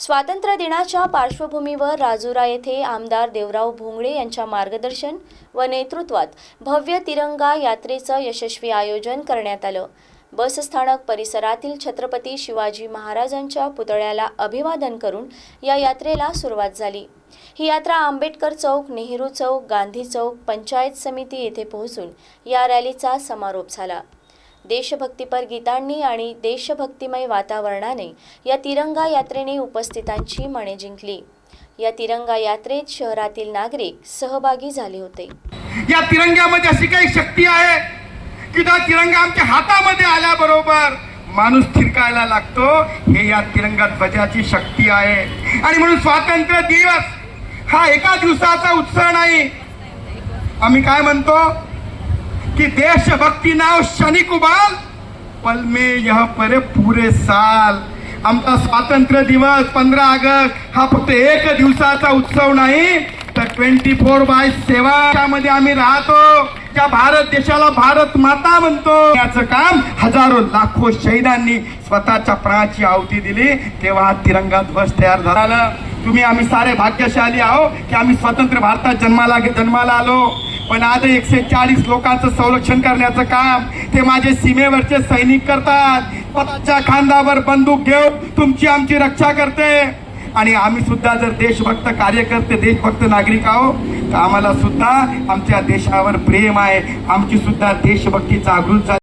स्वातंत्र्य दिनाच्या पार्श्वभूमीवर राजुरा येथे आमदार देवराव भोंगळे यांच्या मार्गदर्शन व नेतृत्वात भव्य तिरंगा यात्रेचं यशस्वी आयोजन करण्यात आलं। बस स्थानक परिसरातील छत्रपती शिवाजी महाराजांच्या पुतळ्याला अभिवादन करून या यात्रेला सुरुवात झाली। ही यात्रा आंबेडकर चौक, नेहरू चौक, गांधी चौक, पंचायत समिती येथे पोहोचून या रॅलीचा समारोप झाला। देशभक्तीपर गीतांनी आणि देशभक्तिमय वातावरणाने या तिरंगा यात्रेने उपस्थितांची मने जिंकली। या तिरंगा यात्रेत शहरातील नागरिक सहभागी झाले होते। या तिरंग्यामध्ये अशी काही शक्ती आहे की त्या तिरंगा आमच्या हातामध्ये आल्याबरोबर माणूस थिरकायला लागतो। हे या तिरंगा ध्वजाची शक्ती आहे। आणि म्हणून स्वातंत्र्य दिवस हा एका दिवसाचा उत्सव नाही। आम्ही काय म्हणतो कि देशभक्ति नाव क्षणिक उबाल, पल में यह परे पूरे साल। आमचा स्वातंत्र्य दिवस 15 ऑगस्ट हा फक्त एक दिवसाचा उत्सव नाही, तर 24/7 मध्ये आम्ही राहतो। त्या भारत देशाला भारत माता म्हणतो। याचं काम हजारो लाखो शहीदांनी स्वतःच्या प्राणाची आहुती दिली, तेव्हा तिरंगा ध्वज तयार झाला। तुम्ही आम्ही सारे भाग्यशाली आहो की आम्ही स्वतंत्र भारतात जन्माला आलो। पण आज 140 लोकांचं संरक्षण करण्याचं काम ते माझे सीमेवरचे सैनिक करतात। स्वतःच्या खांद्यावर बंदूक घेऊन तुमची आमची रक्षा करते। आणि आम्ही सुद्धा जर देशभक्त कार्यकर्ते, देशभक्त नागरिक आहो, तर आम्हाला सुद्धा आमच्या देशावर प्रेम आहे। आमची सुद्धा देशभक्ती जागृत झाली।